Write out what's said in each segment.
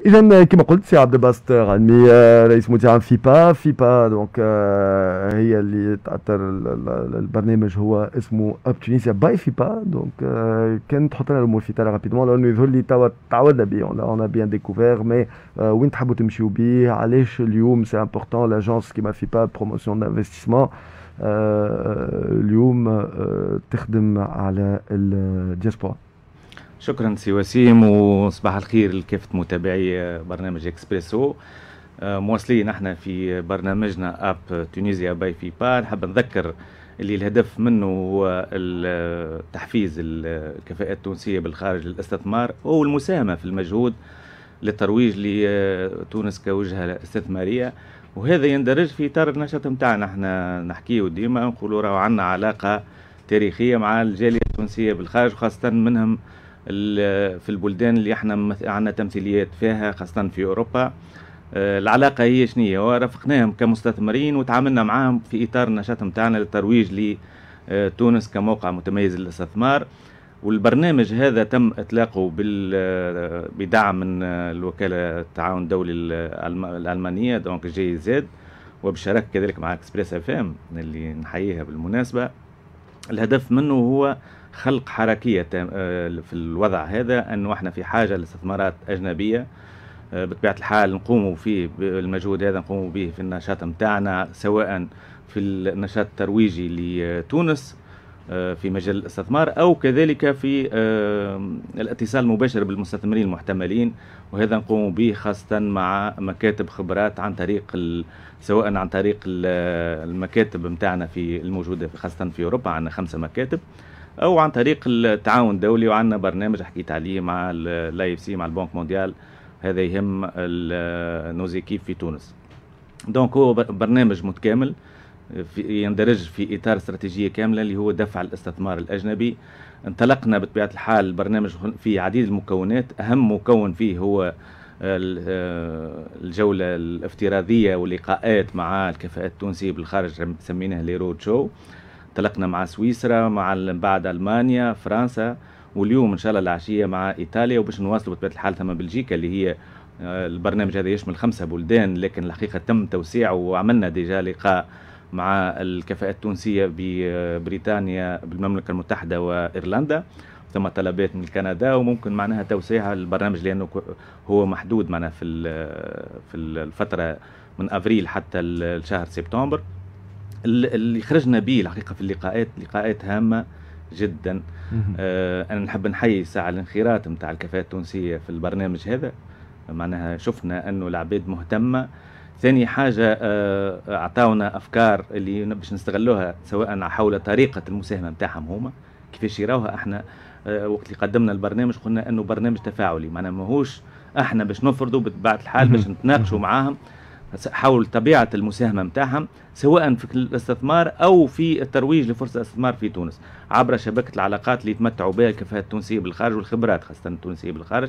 إذا كما قلت سي عبد الباسط غانمي رئيس مدير فيبا دونك هي اللي تعطر البرنامج هو اسمه اب تونيسيا باي فيبا دونك كان تحط لنا الامور في اطار رابيدمون لانه يظهر لي توا تعودنا به اون بيان ديكوفير مي وين تحبوا تمشيو به علاش اليوم سي امبورطون لاجونس كيما فيبا بروموسيون دانفستيسمون اليوم تخدم على الدياسبورا. شكرا سي وسيم، وصباح الخير لكافة متابعي برنامج اكسبريسو. مواصلين احنا في برنامجنا اب تونيزيا باي فيبا. نحب نذكر اللي الهدف منه هو تحفيز الكفاءات التونسية بالخارج للاستثمار والمساهمة في المجهود للترويج لتونس كوجهة استثمارية، وهذا يندرج في اطار النشاط نتاعنا. احنا نحكيه ديما نقولوا راهو عندنا علاقة تاريخية مع الجالية التونسية بالخارج، وخاصة منهم في البلدان اللي احنا عندنا تمثيليات فيها، خاصة في أوروبا. العلاقة هي شنية؟ ورافقناهم كمستثمرين وتعاملنا معهم في إطار النشاط متاعنا للترويج لتونس كموقع متميز للاستثمار. والبرنامج هذا تم إطلاقه بدعم من الوكالة التعاون الدولي الألمانية دونك جي زد، وبشراكة كذلك مع اكسبريس اف ام اللي نحييها بالمناسبة. الهدف منه هو خلق حركية في الوضع هذا، أنه احنا في حاجة لاستثمارات أجنبية. بطبيعة الحال نقوموا فيه بالمجهود هذا، نقوموا به في النشاط متاعنا، سواء في النشاط الترويجي لتونس في مجال الاستثمار، أو كذلك في الاتصال المباشر بالمستثمرين المحتملين، وهذا نقوم به خاصة مع مكاتب خبرات عن طريق سواء عن طريق المكاتب متاعنا في الموجودة خاصة في أوروبا، عندنا 5 مكاتب، او عن طريق التعاون الدولي. وعندنا برنامج حكيت عليه مع الاي اف سي مع البنك مونديال، هذا يهم نوزيكيب في تونس. دونك هو برنامج متكامل يندرج في اطار استراتيجيه كامله اللي هو دفع الاستثمار الاجنبي. انطلقنا بطبيعه الحال البرنامج فيه عديد المكونات، اهم مكون فيه هو الجوله الافتراضيه واللقاءات مع الكفاءات التونسيه بالخارج، سميناها لي رود شو. انطلقنا مع سويسرا، مع بعد المانيا، فرنسا، واليوم ان شاء الله العشيه مع ايطاليا، وباش نواصلوا بطبيعه الحال ثم بلجيكا اللي هي البرنامج هذا يشمل 5 بلدان، لكن الحقيقه تم توسيعه وعملنا ديجا لقاء مع الكفاءات التونسيه ببريطانيا بالمملكه المتحده وايرلندا. ثم طلبات من كندا، وممكن معناها توسيع البرنامج لانه هو محدود معناها في الفتره من افريل حتى الشهر سبتمبر. اللي خرجنا به الحقيقه في لقاءات هامه جدا. انا نحب نحيي ساعه الانخراط نتاع الكفاءات التونسيه في البرنامج هذا، معناها شفنا انه العباد مهتمه. ثاني حاجه اعطاونا افكار اللي باش نستغلوها، سواء حول طريقه المساهمه نتاعهم هما كيفاش يراوها. احنا وقت اللي قدمنا البرنامج قلنا انه برنامج تفاعلي، معناها ماهوش احنا باش نفرضوا بطبيعه الحال، باش نتناقشوا معاهم حول طبيعة المساهمة متاعهم، سواء في الاستثمار أو في الترويج لفرصة الاستثمار في تونس عبر شبكة العلاقات اللي يتمتعوا بها الكفاءات التونسية بالخارج والخبرات خاصة التونسية بالخارج.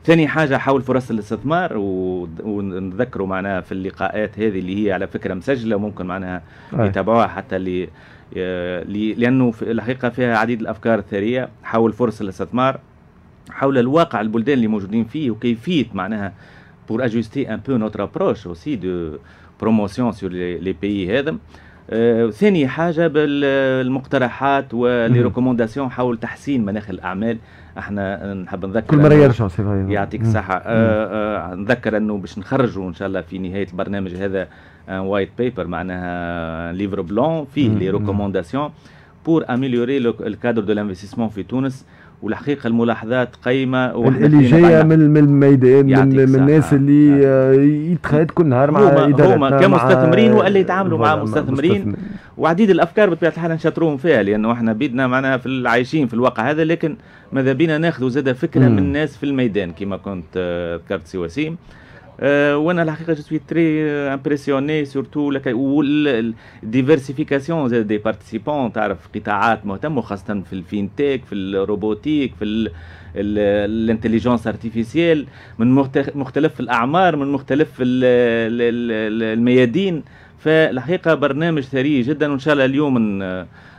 ثاني حاجة حول فرص الاستثمار، ونذكروا معناها في اللقاءات هذه اللي هي على فكرة مسجلة وممكن معناها يتابعوها حتى لأنه في الحقيقة فيها عديد الأفكار الثرية حول فرص الاستثمار، حول الواقع البلدان اللي موجودين فيه، وكيفية معناها pour ajuster un peu notre approche aussi de promotion sur les pays هذا. ثاني حاجة بالمقترحات والريكومونداسيون حول تحسين مناخ الأعمال. احنا نحب نذكر كل مرة يرجع يعطيك الصحة. نذكر انه باش نخرجوا ان شاء الله في نهاية البرنامج هذا وايت بيبر، معناها ليفر بلون فيه لي ريكومونداسيون pour améliorer le cadre de l'investissement في تونس. والحقيقه الملاحظات قيمه اللي جايه من الميدان، من الناس اللي يتخيط كل نهار مع ادارتنا، هما كمستثمرين واللي يتعاملوا مع مستثمرين، وعديد الافكار بطبيعه الحال نشاطروهم فيها، لانه احنا بيدنا معناها في عايشين في الواقع هذا، لكن ماذا بينا ناخذوا زاد فكره من الناس في الميدان كما كنت ذكرت سي وسيم. وانا الحقيقه جو سوي تري امبرسيوني سورتو الديفرسيفيكاسيون زاد دي بارتيسيبون، تعرف قطاعات مهتمه خاصه في الفينتيك، في الروبوتيك، في الانتليجنس ارتيفيسيال، من مختلف الاعمار، من مختلف الميادين. فالحقيقه برنامج ثري جدا، وان شاء الله اليوم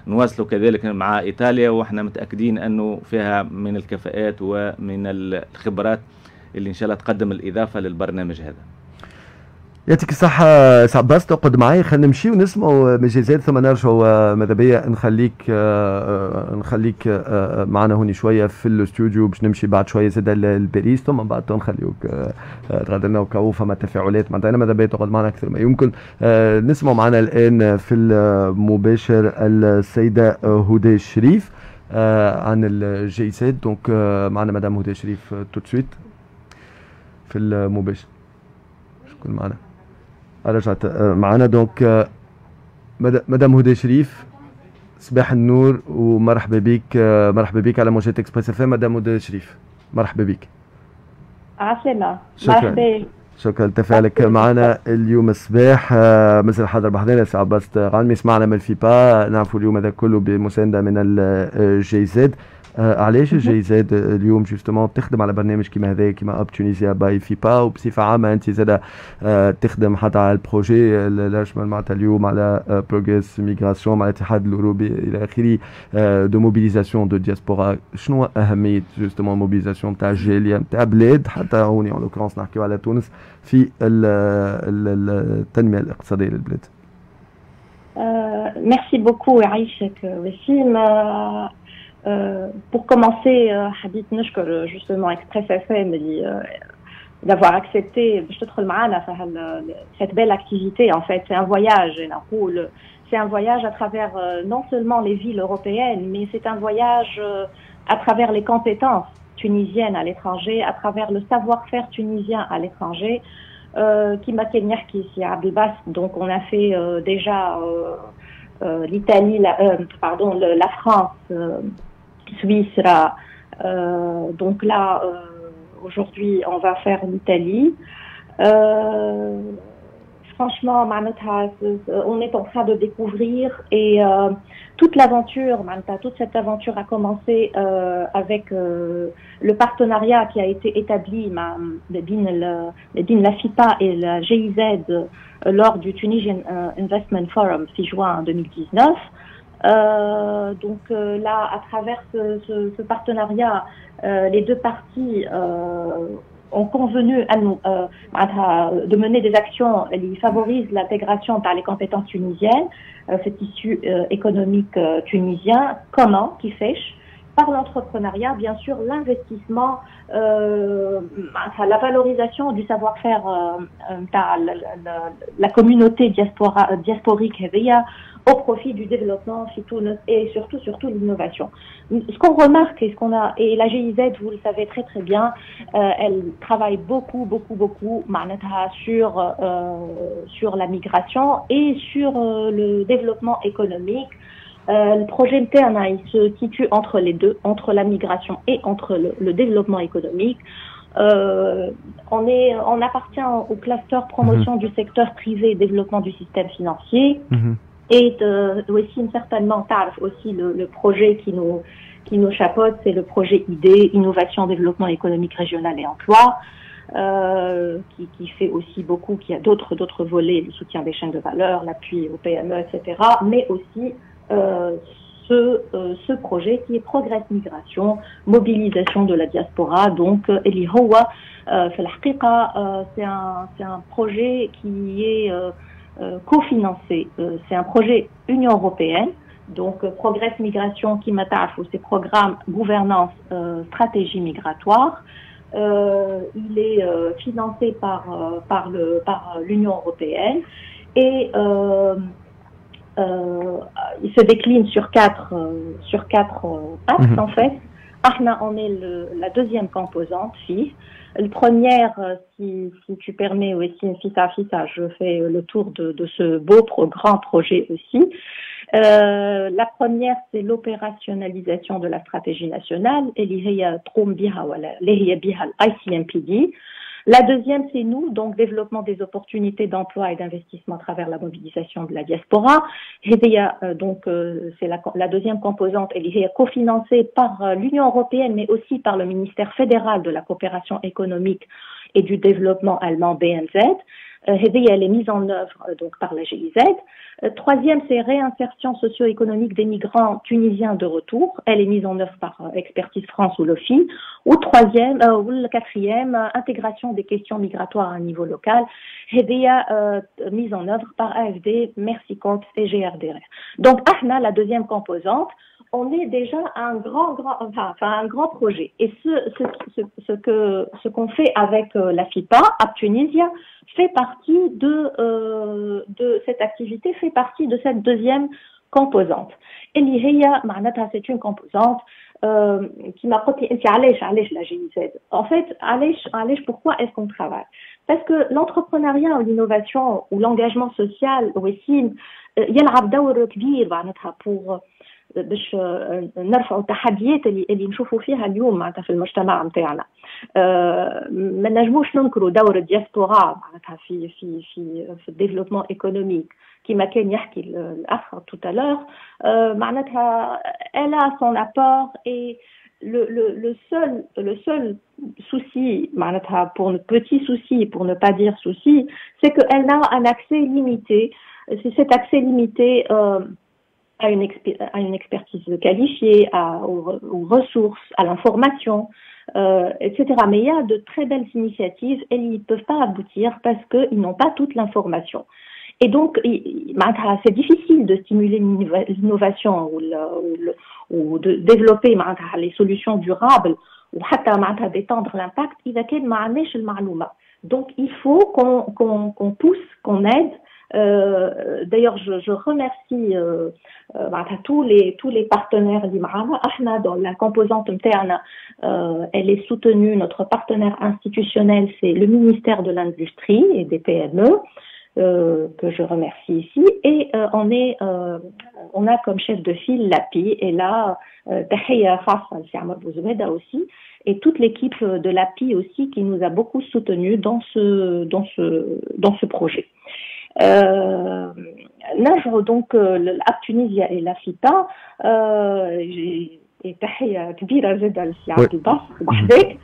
نواصلوا كذلك مع ايطاليا، واحنا متاكدين انه فيها من الكفاءات ومن الخبرات اللي إن شاء الله تقدم الإضافة للبرنامج هذا. يعطيك الصحة سي عباس، تقعد معي خلينا نمشي ونسمعوا مجازات ثم نرجعوا. ماذا بيا نخليك معنا هوني شوية في الاستوديو باش نمشي بعد شوية زاد لباريس، ثم بعد نخليوك تغادر لنا وكاو فما تفاعلات معناتها. ماذا بيا تقعد معنا أكثر ما يمكن. نسمعوا معنا الآن في المباشر السيدة هدى شريف عن الجي زد. دونك معنا مدام هدى شريف تو سويت في المباشر. شكون معنا؟ رجعت معنا. دونك مدام هدى شريف، صباح النور ومرحبا بك. مرحبا بك على موجات اكسبريس اف ام. مدام هدى شريف مرحبا بك. عسلامة. مرحبا. شكرا لتفاعلك معنا اليوم الصباح. مازال حاضر بحضرنا سي عباس غانمي، سمعنا من الفيبا، نعرفوا اليوم هذا كله بمسانده من الجي زد. علاش الجي زد اليوم جوستومون تخدم على برنامج كيما هذا كيما اب تونيزيا باي فيبا، وبصفه عامه انت زاد تخدم حتى على البروجي الاشمل معناتها اليوم على بروغريس ميغراسيون مع الاتحاد الاوروبي الى اخره دو موبيليزاسيون دو دياسبورا. شنو اهميه جوستومون موبيليزاسيون تاع الجاليه نتاع بلاد حتى هوني اون لوكرونس نحكيو على تونس في التنميه الاقتصاديه للبلاد؟ Merci beaucoup Aïchek Wessim. Pour commencer, Hadith Nashkar justement Express FM d'avoir accepté cette belle activité. En fait, c'est un voyage. C'est un voyage à travers non seulement les villes européennes, mais c'est un voyage à travers les compétences tunisiennes à l'étranger, à travers le savoir-faire tunisien à l'étranger. Qui m'a qui ici à Abdelbas. Donc, on a fait déjà l'Italie, la France, Suisse. Donc là, aujourd'hui, on va faire l'Italie. Franchement, on est en train de découvrir et toute cette aventure a commencé avec le partenariat qui a été établi la FIPA et la GIZ lors du Tunisian Investment Forum 6 juin 2019. Donc là, à travers ce partenariat, les deux parties ont convenu de mener des actions qui favorisent l'intégration par les compétences tunisiennes, cet tissu économique tunisien. Comment? Qui fait par l'entrepreneuriat, bien sûr, l'investissement, la valorisation du savoir-faire la communauté diasporique au profit du développement et surtout l'innovation. Ce qu'on remarque et la GIZ, vous le savez très très bien, elle travaille beaucoup sur la migration et sur le développement économique. Le projet interne, il se situe entre les deux, entre la migration et entre le développement économique. On appartient au cluster promotion du secteur privé et développement du système financier. Et aussi certainement aussi le projet qui nous chapeaute, c'est le projet ID, Innovation, Développement économique régional et emploi, qui fait aussi beaucoup, qui a d'autres volets, le soutien des chaînes de valeur, l'appui aux PME, etc. Mais aussi ce projet qui est Progress Migration, mobilisation de la diaspora. Donc, c'est un projet qui est cofinancé. C'est un projet Union européenne. Donc, Progress Migration, qui m'attache, c'est programme gouvernance stratégie migratoire. Il est financé par l'Union européenne et il se décline sur quatre axes en fait. Ahna, on est la deuxième composante, fille. La première, si tu permets, aussi, Fissa, je fais le tour de ce beau grand projet aussi. La première, c'est l'opérationnalisation de la stratégie nationale, ICMPD. La deuxième, c'est nous, donc développement des opportunités d'emploi et d'investissement à travers la mobilisation de la diaspora. Donc, c'est la deuxième composante, elle est cofinancée par l'Union européenne, mais aussi par le ministère fédéral de la coopération économique et du développement allemand BNZ. Elle est mise en œuvre donc par la GIZ. Troisième, c'est réinsertion socio-économique des migrants tunisiens de retour. Elle est mise en œuvre par Expertise France ou l'OFI. Ou quatrième, intégration des questions migratoires à un niveau local. Mise en œuvre par AFD, Merci Corps et GRDR. Donc, la deuxième composante, on est déjà à un grand projet. Et ce qu'on fait avec la FIPA, App Tunisia, fait partie de cette activité, fait partie de cette deuxième composante. Et c'est une composante qui m'a dit la GIZ. En fait, pourquoi est-ce qu'on travaille? Parce que l'entrepreneuriat ou l'innovation ou l'engagement social يلعب دور كبير معناتها pour باش نرفعوا التحديات اللي نشوفوا فيها اليوم معناتها في المجتمع نتاعنا. ما نجموش ننكروا دور الدياسبورا معناتها في الديفلوبمون ايكونوميك كما كان يحكي الاخ tout à l'heure. معناتها elle a son apport et le seul souci معناتها pour petit souci pour ne pas dire souci, c'est qu'elle a un accès limité. C'est cet accès limité à une expertise qualifiée, aux ressources, à l'information, etc. Mais il y a de très belles initiatives et ils ne peuvent pas aboutir parce qu'ils n'ont pas toute l'information. Et donc, c'est difficile de stimuler l'innovation ou de développer les solutions durables ou d'étendre l'impact. Donc, il faut qu'on pousse, qu'on aide. D'ailleurs, je remercie tous les partenaires d'Imrana. Dans la composante interne, elle est soutenue. Notre partenaire institutionnel, c'est le ministère de l'Industrie et des PME, que je remercie ici. Et on a comme chef de file l'API. Et là, Tahia Khassa al-Fiamar Bouzoueda aussi. Et toute l'équipe de l'API aussi qui nous a beaucoup soutenus dans ce projet. Donc l'App Tunisia et la FIPA et تحية كبيرة جدا لسي عبد الباسط وحدك.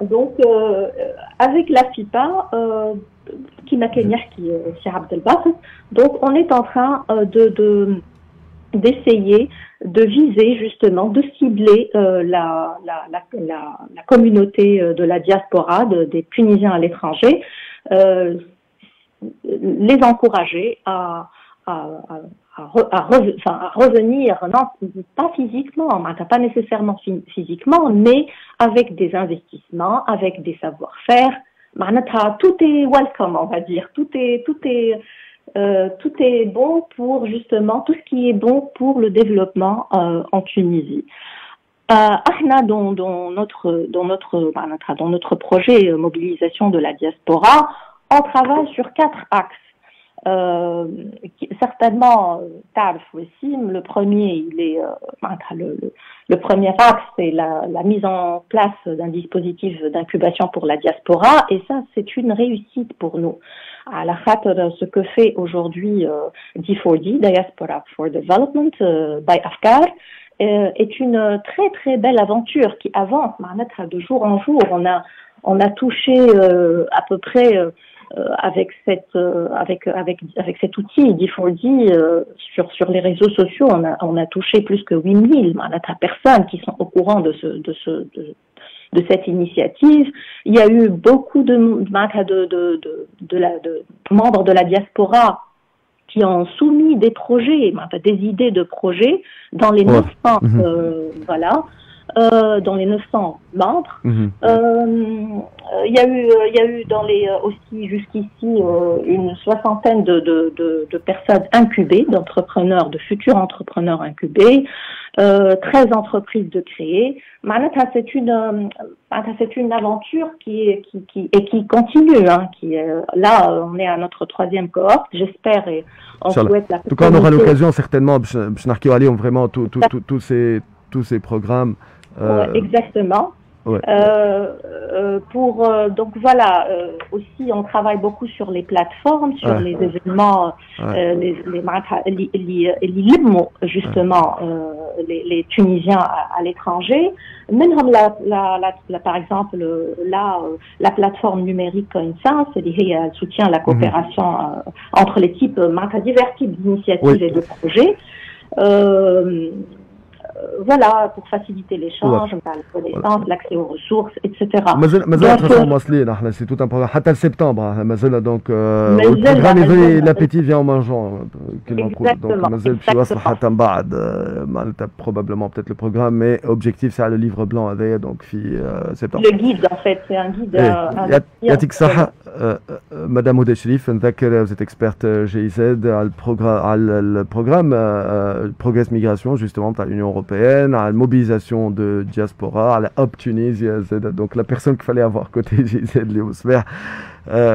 Donc avec la FIPA qui m'a كان يحكي سي عبد الباسط, donc on est en train d'essayer de viser justement, de cibler la communauté de la diaspora, des Tunisiens à l'étranger, les encourager à revenir, non, pas physiquement, pas nécessairement physiquement, mais avec des investissements, avec des savoir-faire. Tout est welcome, on va dire. Tout est bon pour justement tout ce qui est bon pour le développement en Tunisie. Dans notre projet mobilisation de la diaspora, on travaille sur 4 axes. Certainement, le premier, le premier axe, c'est la mise en place d'un dispositif d'incubation pour la diaspora, et ça, c'est une réussite pour nous. À la khater, ce que fait aujourd'hui D4D, Diaspora for Development, by Afkar, est une très très belle aventure qui avance de jour en jour. On a touché à peu près avec cet outil D4D sur les réseaux sociaux, on a touché plus que 8000 personnes qui sont au courant de cette initiative. Il y a eu beaucoup de membres de la diaspora qui ont soumis des projets, des idées de projets dans les 900 dans les 900 membres. Il y a eu aussi jusqu'ici une soixantaine de personnes incubées, d'entrepreneurs, de futurs entrepreneurs incubés, 13 entreprises de créer. C'est une aventure qui continue, là on est à notre 3e cohorte, j'espère, et on souhaite la. En tout cas, on aura l'occasion certainement de vraiment tous ces programmes. Exactement. Ouais. Donc voilà, aussi on travaille beaucoup sur les plateformes, sur les événements, justement les Tunisiens à l'étranger. Même par exemple la plateforme numérique CoinSense, elle soutient la coopération entre les types, divers types d'initiatives et de projets. Voilà, pour faciliter l'échange, la connaissance, l'accès aux ressources, etc. مازال تفاصيل مواصلين احنا سي توت ان بروغرام حتى سبتمبر مازال دونك البروغرام يظهر لابيتي فيان اون مانجون كيما نقول دونك مازال باش يوصل حتى من بعد معناتها بروبابلمون بتيت لو بروغرام مي اوبجيكتيف ساعه لو ليفر بلان هذايا دونك في سبتمبر. لو جيد ان فيت سي ان جيد. يعطيك الصحه مدام هدى شريف، نذكر vous êtes experte GIZ على البروغرام بروغريس ميغراسيون جوستومون تاع l'Union européenne, à la mobilisation de diaspora, à la Hub Tunisie, donc la personne qu'il fallait avoir côté GIZ اليوم صباح.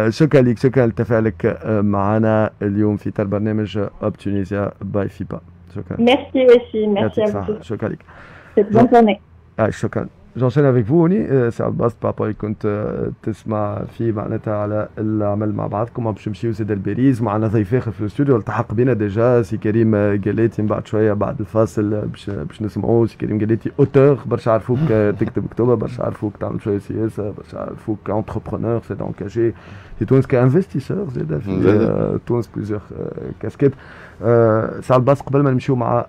شكرا لك، شكرا لتفاعلك معنا اليوم في برنامج Hub Tunisia باي فيبا. شكرا. Merci aussi, merci à vous. شكرا لك. Bonne journée. شكرا. J'enchaîne avec vous هوني سي عباس بابا اللي كنت تسمع فيه معناتها على العمل مع بعضكم باش نمشيو زاد الباريس. معنا ضيف اخر في الاستوديو التحق بنا ديجا سي كريم قليتي. من بعد شويه بعد الفاصل باش نسمعوه سي كريم قليتي اوتور. برشا عرفوك تكتب كتب، برشا عرفوك تعمل شويه سياسه، برشا عرفوك انتربرونور سي انكاجي في تونس كانفستيسور زاد في تونس بليزيور كاسكيت. سي عباس قبل ما نمشيو مع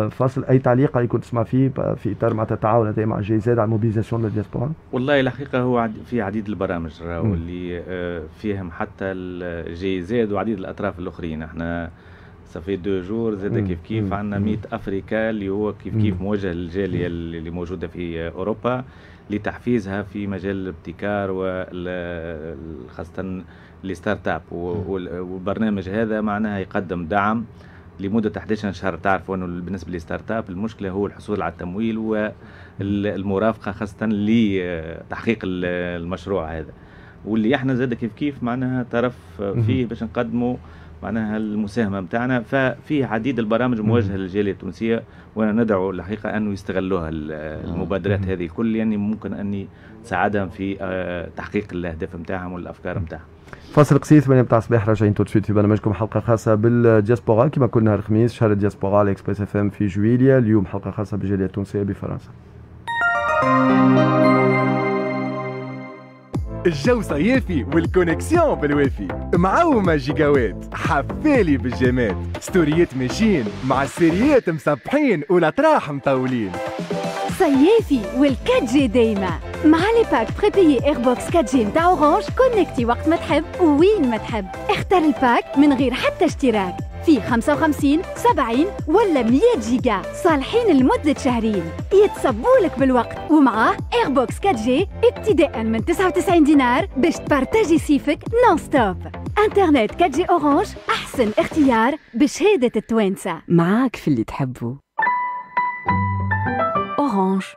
فاصل اي تعليق اللي كنت تسمع فيه في اطار مع التعاون هذا مع جي زاد على موبيليزاسيون دو الدياسبورا؟ والله الحقيقه هو في عديد البرامج واللي فيهم حتى الجي زاد وعديد الاطراف الاخرين. احنا صافي 2 جور زاد كيف عندنا ميت افريكا اللي هو كيف موجه للجاليه اللي موجوده في اوروبا لتحفيزها في مجال الابتكار وخاصه الستارت اب. والبرنامج هذا معناها يقدم دعم لمده 11 شهر. تعرفوا انه بالنسبه للستارت اب المشكله هو الحصول على التمويل والمرافقه خاصه لتحقيق المشروع هذا، واللي احنا زاد كيف معناها طرف فيه باش نقدموا معناها المساهمه نتاعنا. ففي عديد البرامج موجهه للجاليه التونسيه، وانا ندعو الحقيقه انه يستغلوها المبادرات هذه الكل، يعني ممكن اني تساعدهم في تحقيق الاهداف نتاعهم والافكار نتاعهم. فاصل قصير 8 متاع الصباح راجعين تو سويت في برنامجكم حلقه خاصه بالدياسبورا كما كنا نهار الخميس شهر الدياسبورا على اكسبريس اف ام في جويليا. اليوم حلقه خاصه بالجاليه التونسيه بفرنسا. الجو صيافي والكونيكسيون بالوافي معومة جيجاوات حفالي بالجمال ستوريات ماشيين مع السيريات مصبحين والأطراح مطولين. صيافي والكات جي دايما مع لي باك بريبيي ايربوكس 4 جي نتاع اورانج. كونكتي وقت ما تحب ووين ما تحب. اختار الباك من غير حتى اشتراك في 55 70 ولا 100 جيجا صالحين لمدة شهرين يتصبولك بالوقت، ومعاه ايربوكس 4 جي ابتداء من 99 دينار باش تبارتاجي سيفك نون ستوب. انترنت 4 جي اورانج احسن اختيار بشهادة التوانسة. معاك في اللي تحبه. Orange.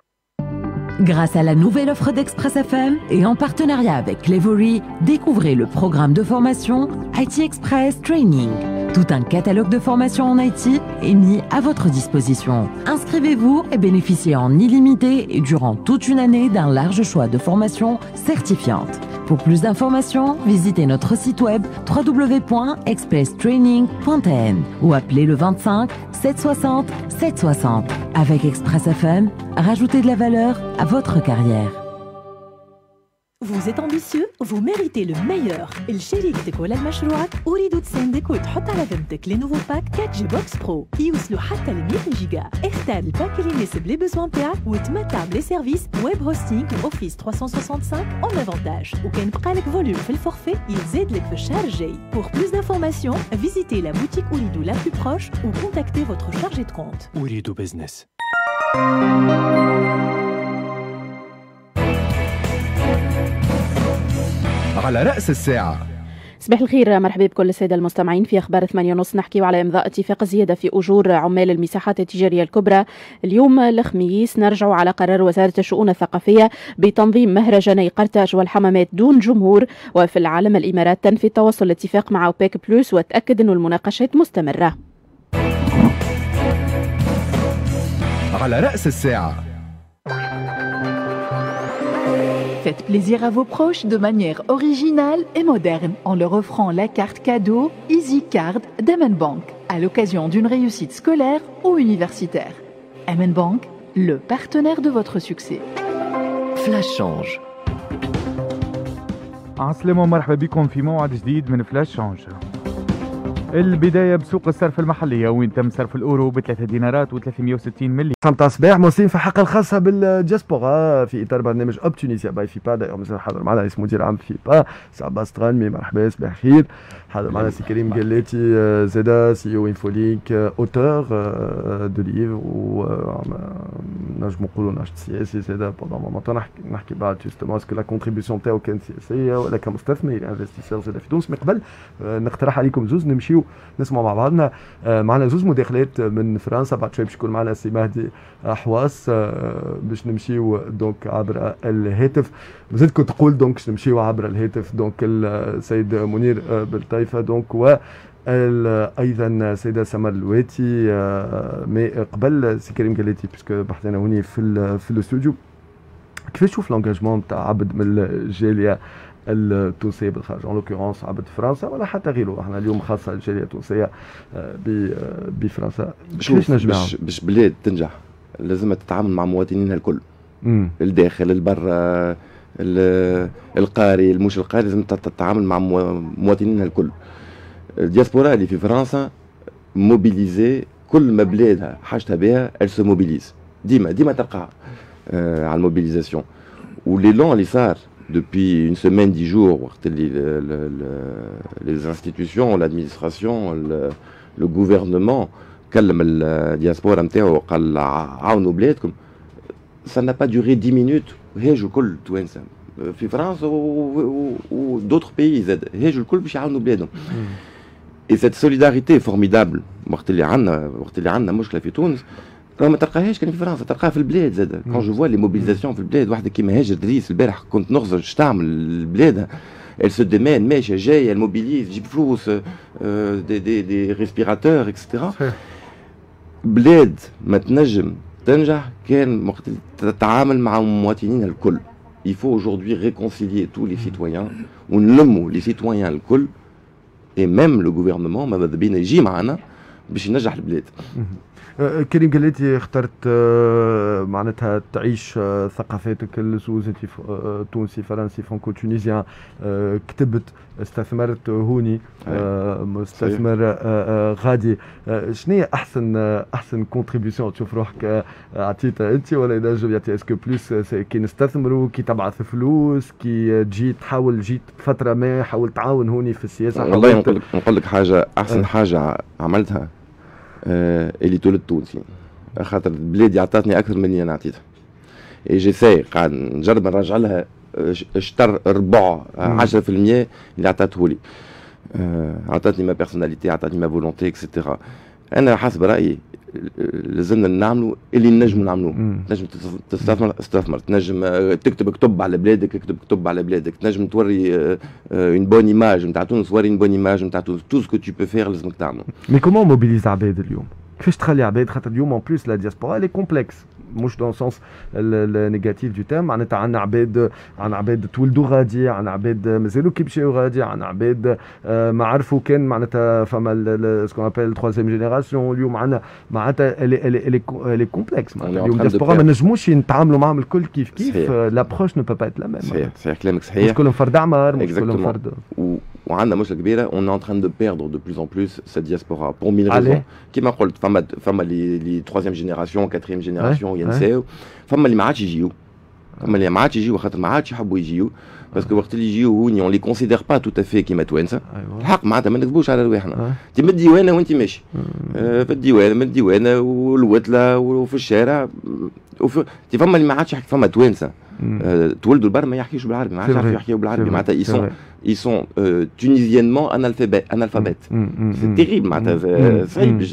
Grâce à la nouvelle offre d'Express FM et en partenariat avec Clevory, découvrez le programme de formation IT Express Training. Tout un catalogue de formations en IT est mis à votre disposition. Inscrivez-vous et bénéficiez en illimité et durant toute une année d'un large choix de formations certifiantes. Pour plus d'informations, visitez notre site web www.expresstraining.n ou appelez le 25 760 760. Avec Express FM, rajoutez de la valeur à votre carrière. Vous êtes ambitieux, vous méritez le meilleur. الشريكتك ولا المشروعك أريد تساندك وتحط على ذمتك لي نوفو باك 4G بوكس برو يوصلوا حتى ل 100 جيجا. اختار الباك اللي يناسب لي بيزوان تاعك وتمتع بلي سيرفيس ويب هوستينغ وأوفيس 365 en avantage. وكان بقى لك فوليوم في الفورفي يزيد لك في الشهر الجاي. Pour plus d'informations, visitez la boutique Ouridou la plus proche ou contactez votre chargé de compte. Ouridou Business. على رأس الساعة. صباح الخير، مرحبا بكل السادة المستمعين. في أخبار 8:30 نحكي على إمضاء اتفاق زيادة في أجور عمال المساحات التجارية الكبرى. اليوم الخميس نرجع على قرار وزارة الشؤون الثقافية بتنظيم مهرجاني قرطاج والحمامات دون جمهور. وفي العالم الإمارات تنفي توصل لاتفاق مع أوبيك بلس وتأكد أن المناقشات مستمرة. على رأس الساعة. Faites plaisir à vos proches de manière originale et moderne en leur offrant la carte cadeau EasyCard d'Amen Bank à l'occasion d'une réussite scolaire ou universitaire. MN Bank, le partenaire de votre succès. فلاش شانج. عسلامة ومرحبا بكم في موعد جديد من فلاش شانج. البداية بسوق الصرف المحلية وين تم صرف الأورو ب3 دينارات و360 ملي. متاع الصباح موصلين في الحلقة الخاصة بالدياسبورا في إطار برنامج أب تونيزيا باي فيبا. دايوغ مازال حاضر معنا اسمه مدير عام فيبا سي عباس طرانمي. مرحبا صباح الخير. حاضر معنا سي كريم قلاتي زادا سي او انفولينك اوتور دو ليفر ونجم نقولوا ناشط سياسي زادا بوندون مومون نحكي بعد جوستومون اسكو لا كونتريبيسيون تاعو كانت سياسية ولا كمستثمر انفستيسور زادا في تونس. من قبل نقترح عليكم زوز نمشيو نسمعوا مع بعضنا. معنا زوز مداخلات من فرنسا. بعد شوي باش يكون معنا سي مهدي حواس باش نمشيو دونك عبر الهاتف. مازلت كنت تقول دونك باش نمشيو عبر الهاتف دونك السيد منير بالطيفه دونك و ايضا السيده سمر الواتي. مي قبل سي كريم قلاتي باسكو بحثنا هوني في الاستوديو كيفاش تشوف لونجاجمون تاع عبد من الجاليه التونسيه بالخارج ان لوكورونس عبد فرنسا ولا حتى غيره. احنا اليوم خاصه الجاليه التونسيه بفرنسا. كيفاش نجمعها باش بلاد تنجح لازم تتعامل مع مواطنينها الكل. الداخل البر القاري المش القاري لازم تتعامل مع مواطنينها الكل. الدياسبورا اللي في فرنسا موبيليزي كل ما بلادها حاجتها بها elle se mobilise ديما تلقاها على الموبيليزاسيون. وليلون اللي صار depuis une semaine 10 jours وقت اللي les institutions l'administration le gouvernement كلم الدياسبورا نتاعو وقال عاونوا بلادكم. ça n'a pas duré 10 minutes هاجوا كل توانسه في فرنسا و d'autres pays زاد هاجوا الكل باش يعاونوا بلادهم. et cette solidarité formidable وقت اللي عندنا مشكله في تونس راه ما تلقاهاش كان في فرنسا تلقاها في البلاد زاد. كون جو فوا لي موبيليزاسيون في البلاد واحده كيما هاجر دريس البارح كنت نغزر اش تعمل البلاد elle se démène ماشيه جايه elle mobilise تجيب فلوس دي ريسبيراتور اكسترا. بلاد ما تنجم تنجح كان وقت تتعامل مع مواطنينها الكل. il faut aujourd'hui réconcilier tous les citoyens ونلموا les citoyens الكل et même le gouvernement ماذا بينا يجي معنا باش ينجح البلاد. كريم قلاتي اخترت معناتها تعيش ثقافاتك الزوز انت تونسي فرنسي فرانكو تونيزيان. كتبت استثمرت هوني مستثمر غادي. شنو هي احسن كونتريبيسيون تشوف روحك عطيتها انت ولا ينجم يعطي اسكو بلوس كي نستثمروا كي تبعث فلوس كي جيت فتره ما حاول تعاون هوني في السياسه؟ والله نقول لك حاجه احسن حاجه عملتها اللي تولد تونسي خاطر بلادي عطاتني اكثر من اللي انا عطيتها. اي جيساي قاعد نجرب نرجع لها اشتر ربع 10% اللي عطاته لي. عطاتني ما بيرسوناليتي عطاتني ما فولونتي اكسيتيرا. انا حسب رايي لازمنا نعملوا اللي نجموا نعملوه. تنجم تستثمر تنجم تكتب كتب على بلادك تنجم توري اون بون ايماج نتاع تونس وري اون بون ايماج نتاع تونس تو سكو تو بو فير لازمك تعملوا. مي كومون موبيليز عباد اليوم؟ كيفاش تخلي عباد خاطر اليوم اون بلوس لا دياسبورا لي كومبلكس مش دون سونس النيجاتيف دو تيرم. معناتها عندنا عباد تولدوا غادي عندنا عباد مازالوا كي مشاو غادي عندنا عباد ما عرفوا كان معناتها فما سكون ابل تروازيام جينيراسيون. اليوم عندنا معناتها لي كومبلكس. اليوم الدياسبورا ما نجموش نتعاملوا معهم الكل كيف لابروش نو با با ات لا ميم. صحيح كلامك صحيح. مش كلهم فرد اعمار مش كلهم فرد. وعندنا مشكله كبيره on est en train de perdre de plus en plus cette diaspora pour mille raisons. كيما قلت فما لي 3e génération 4e génération ينساو. فما اللي ما عادش يجيو خاطر ما عادش يحبوا يجيو باسكو وقت اللي يجيو هوني on les considère pas tout à fait كيما توانسه. الحق معناتها ما نكذبوش على رواحنا. انت من الديوانه وانت ماشي في الديوانه والوتله وفي الشارع فما اللي ما عادش يحكي. فما توانسه تولدوا البر ما يحكيوش بالعربي ما عادش يحكيوا بالعربي معناتها ils sont tunisiennement analphabètes. C'est terrible معناتها صعيب.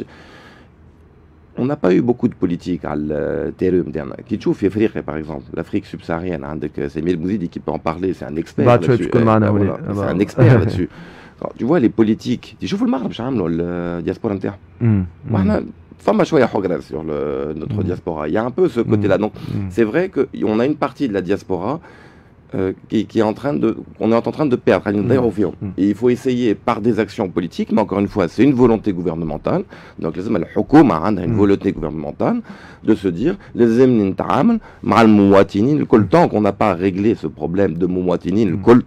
On n'a pas eu beaucoup de politique على التيرو نتاعنا. كي تشوف في افريقيا باغ اكزومبل l'Afrique subsaharienne عندك سمير بوزيدي qui peut en parler c'est un expert là-dessus. C'est un expert là-dessus. Tu vois les politiques تشوف المغرب اش عملوا الدياسبورا نتاعهم. واحنا فما شويه حقره sur notre diaspora. Il y a un peu ce côté là. Donc c'est vrai que on a une partie de la diaspora qui est en train qu'on est en train de perdre. Et il faut essayer par des actions politiques, mais encore une fois, c'est une volonté gouvernementale. Donc, les الحكومة عندها une volonté gouvernementale de se dire, لازم نتعامل مع المواطنين الكل. Tant qu'on n'a pas réglé ce problème de مواطنين الكل,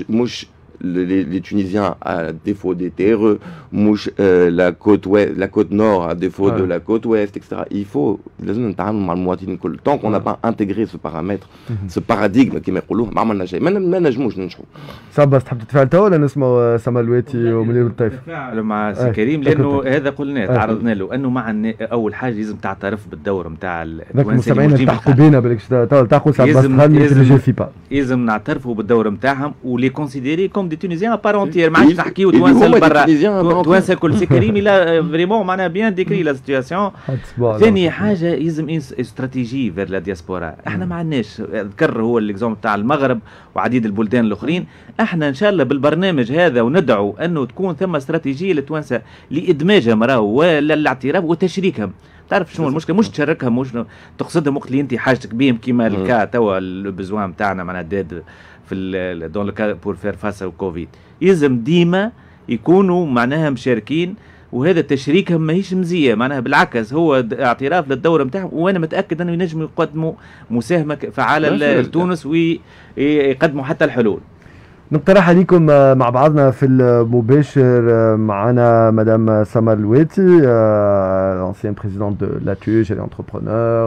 مش les Tunisiens à défaut des TRE, la côte nord à défaut de la côte ouest, etc. Il faut, tant qu'on n'a pas intégré ce paramètre, ce paradigme qui m'écoule, ما نجموش ننجحوا. صعب بس تحب تتفاعل تو ولا نسمعوا سما الواتي ومنير بالطيف؟ نتفاعلوا مع سي كريم لانه هذا قلنا تعرضنا له انه مع اول حاجه لازم تعترف بالدور نتاع المستمعين التحقوا بينا بالك تاخذ ساعات بس لازم نعترفوا بالدور نتاعهم ولي كونسيديري كوم دي تونيزيان بارونتير. ما عادش نحكيو توانسه برا توانسه كل سي كريم لا فريمون معناها بيان ديكري لا سيتياسيون. ثاني حاجه لازم استراتيجي فير لا دياسبورا. احنا ما عندناش ذكر هو الاكزوم تاع المغرب وعديد البلدان الاخرين. احنا ان شاء الله بالبرنامج هذا وندعو انه تكون ثم استراتيجيه لتوانسه لادماجهم راهو والاعتراف وتشريكهم. تعرف شنو المشكله؟ مش تشاركهم، مش تقصدهم وقت اللي انت حاجتك بهم كيما الكا توا البزوان نتاعنا معناها داد في دون لو كا بور فير فاس او كوفيد. يلزم ديما يكونوا معناها مشاركين، وهذا تشريكهم ماهيش مزيه، معناها بالعكس هو اعتراف للدور نتاعهم، وانا متاكد انه ينجموا يقدموا مساهمه فعاله لتونس ويقدموا حتى الحلول. نقترح عليكم مع بعضنا في المباشر معنا مدام سما الواتي l'ancienne présidente de l'ATUJ, elle est entrepreneur,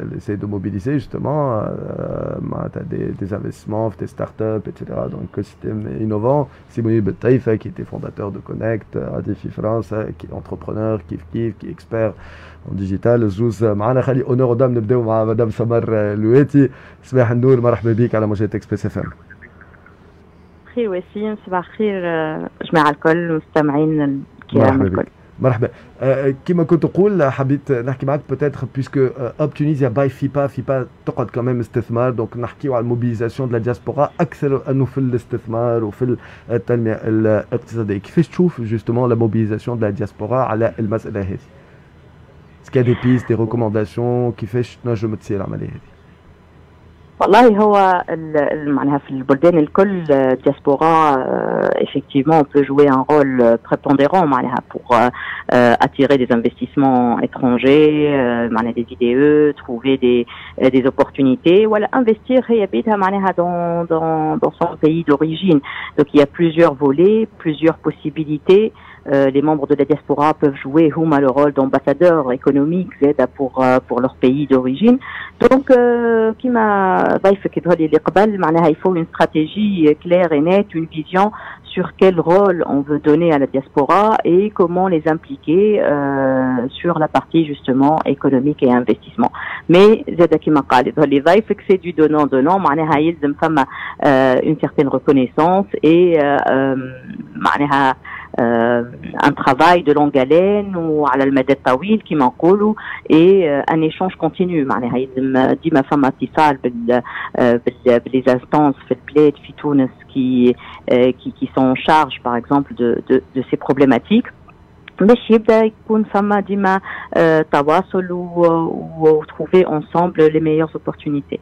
elle essaie de mobiliser justement des investissements, des startups, etc. dans l'écosystème innovant. Simoni Beltaïfa qui était fondateur de Connect, ADFI France, qui est entrepreneur, qui est expert en digital. زوز معنا خلي اونور قدام نبداو مع مدام سمر الواتي. صباح النور، مرحبا بك على موجات اكسبريس اف ام. خير وسيم، صباح الخير جماعة الكل مستمعين الكرام الكل. مرحبا. كما كنت أقول حبيت نحكي معك بتاتر بيسكو أب تونيزيا باي فيبا تقعد كمان استثمار، دونك نحكيو على الموبيليزاسيون دو لا دياسبورا أكثر أنه في الاستثمار وفي التنمية الاقتصادية. كيفاش تشوف جوستومون لا موبيليزاسيون دو لا دياسبورا على المسألة هذه؟ اسكي دي بيست دي ريكومونداسيون كيفاش تنجم تصير العملية هذه؟ والله هو معناها في البلدان الكل diaspora effectivement peut jouer un rôle prépondérant معناها pour attirer des investissements étrangers, معناها des IDE, trouver des opportunités ولا investir هي بيتها معناها dans son pays d'origine. Donc il y a plusieurs volets, plusieurs possibilités. Les membres de la diaspora peuvent jouer le rôle d'ambassadeur économique pour leur pays d'origine. Donc, il faut une stratégie claire et nette, une vision sur quel rôle on veut donner à la diaspora et comment les impliquer sur la partie justement économique et investissement. Mais c'est du donnant-donnant, une certaine reconnaissance et un travail de longue haleine وعلى المدى الطويل كما نقولوا et un échange continu معناها يلزم ديما فما اتصال باللي instances في البلاد في تونس qui sont en charge par exemple de ces problématiques باش يبدا يكون فما ديما تواصل وتروفي ensemble les meilleures opportunités.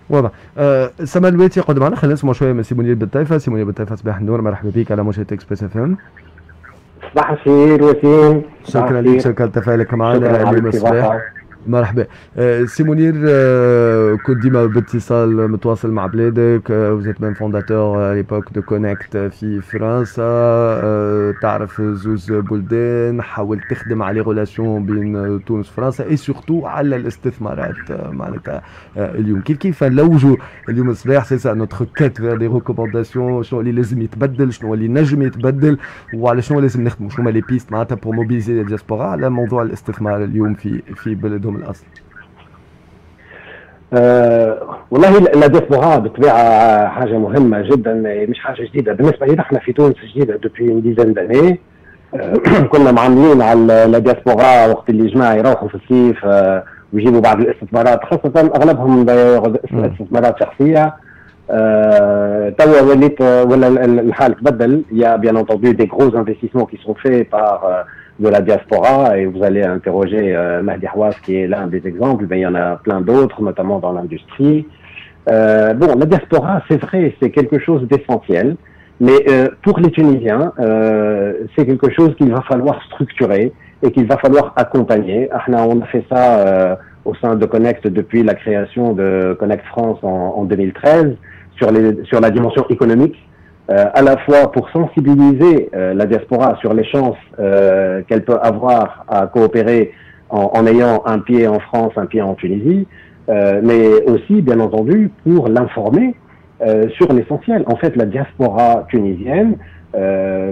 واضح. سما الواتي قد معنا، خلينا نسمعوا شويه من سيمونير بالطيفه. سيمونير بالطيفه صباح النور، مرحبا بك على موجة اكسبريس اف ام. صباح الخير وسيم. شكرا لك، شكرا لتفاعلك معنا اليوم الصباح. مرحبا. سي منير، كنت ديما باتصال متواصل مع بلادك، وزيت ميم فونداتور ليبوك دو كونكت في فرنسا، تعرف زوز بلدان، حاولت تخدم على ريلاسيون بين تونس وفرنسا اي سورتو على الاستثمارات معناتها اليوم. كيف نلوجوا اليوم الصباح سي سا نوتر كات فير دي ريكومونداسيون، شنو اللي لازم يتبدل، شنو اللي نجم يتبدل، وعلى شنو لازم نخدموا، شنو هما لي بيست معناتها بور موبيليزي الدياسبورا على موضوع الاستثمار اليوم في بلدهم الأصل. والله الدياسبورا بالطبيعه حاجه مهمه جدا، مش حاجه جديده بالنسبه لنا. احنا في تونس جديده دوبي ديزان داني. كنا معاملين على الدياسبورا وقت اللي جماعه يروحوا في الصيف ويجيبوا بعض الاستثمارات، خاصه اغلبهم استثمارات شخصيه. توا وليت ولا الحال تبدل. Il y a bien entendu des gros investissements qui sont faits par de la diaspora, et vous allez interroger Mahdi Houas qui est l'un des exemples, mais il y en a plein d'autres, notamment dans l'industrie. Bon, la diaspora, c'est vrai, c'est quelque chose d'essentiel, mais pour les Tunisiens, c'est quelque chose qu'il va falloir structurer et qu'il va falloir accompagner. On a fait ça au sein de Connect depuis la création de Connect France en 2013 sur la dimension économique, à la fois pour sensibiliser la diaspora sur les chances qu'elle peut avoir à coopérer en ayant un pied en France, un pied en Tunisie, mais aussi, bien entendu, pour l'informer sur l'essentiel. En fait, la diaspora tunisienne,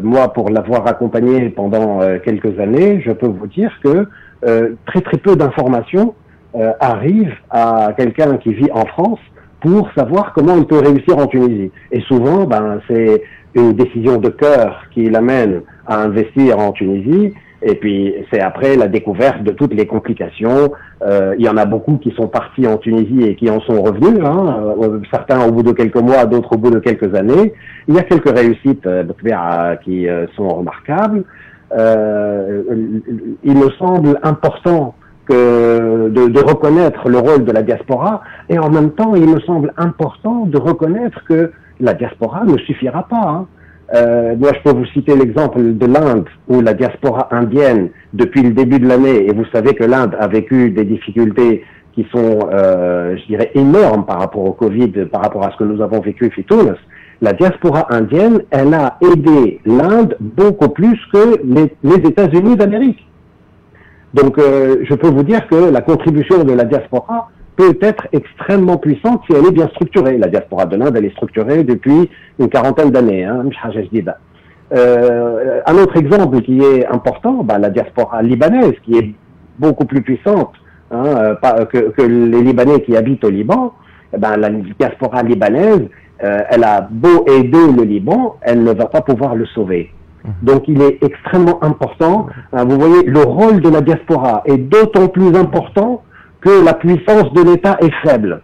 moi, pour l'avoir accompagnée pendant quelques années, je peux vous dire que très très peu d'informations arrivent à quelqu'un qui vit en France pour savoir comment il peut réussir en Tunisie. Et souvent, c'est une décision de cœur qui l'amène à investir en Tunisie. Et puis, c'est après la découverte de toutes les complications. Il y en a beaucoup qui sont partis en Tunisie et qui en sont revenus. Certains au bout de quelques mois, d'autres au bout de quelques années. Il y a quelques réussites qui sont remarquables. Il me semble important de reconnaître le rôle de la diaspora. Et en même temps, il me semble important de reconnaître que la diaspora ne suffira pas. Moi, je peux vous citer l'exemple de l'Inde, où la diaspora indienne, depuis le début de l'année, et vous savez que l'Inde a vécu des difficultés qui sont, je dirais, énormes par rapport au Covid, par rapport à ce que nous avons vécu chez Tunis, la diaspora indienne, elle a aidé l'Inde beaucoup plus que les États-Unis d'Amérique. Donc, je peux vous dire que la contribution de la diaspora peut être extrêmement puissante si elle est bien structurée. La diaspora de l'Inde, elle est structurée depuis une quarantaine d'années. Un autre exemple qui est important, la diaspora libanaise, qui est beaucoup plus puissante que les Libanais qui habitent au Liban. La diaspora libanaise, elle a beau aider le Liban, elle ne va pas pouvoir le sauver. Donc il est extrêmement important. Vous voyez, le rôle de la diaspora est d'autant plus important que la puissance de l'État est faible.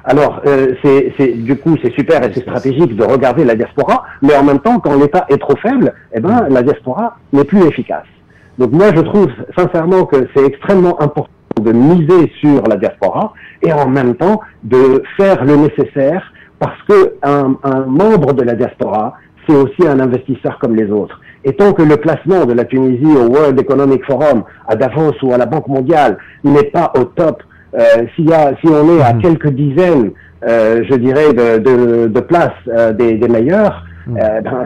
Alors, du coup, c'est super et c'est stratégique de regarder la diaspora, mais en même temps, quand l'État est trop faible, la diaspora n'est plus efficace. Donc moi, je trouve sincèrement que c'est extrêmement important de miser sur la diaspora et en même temps de faire le nécessaire parce que un membre de la diaspora, c'est aussi un investisseur comme les autres. Et tant que le classement de la Tunisie au World Economic Forum, à Davos ou à la Banque mondiale n'est pas au top, si on est à quelques dizaines, je dirais, de places des meilleurs,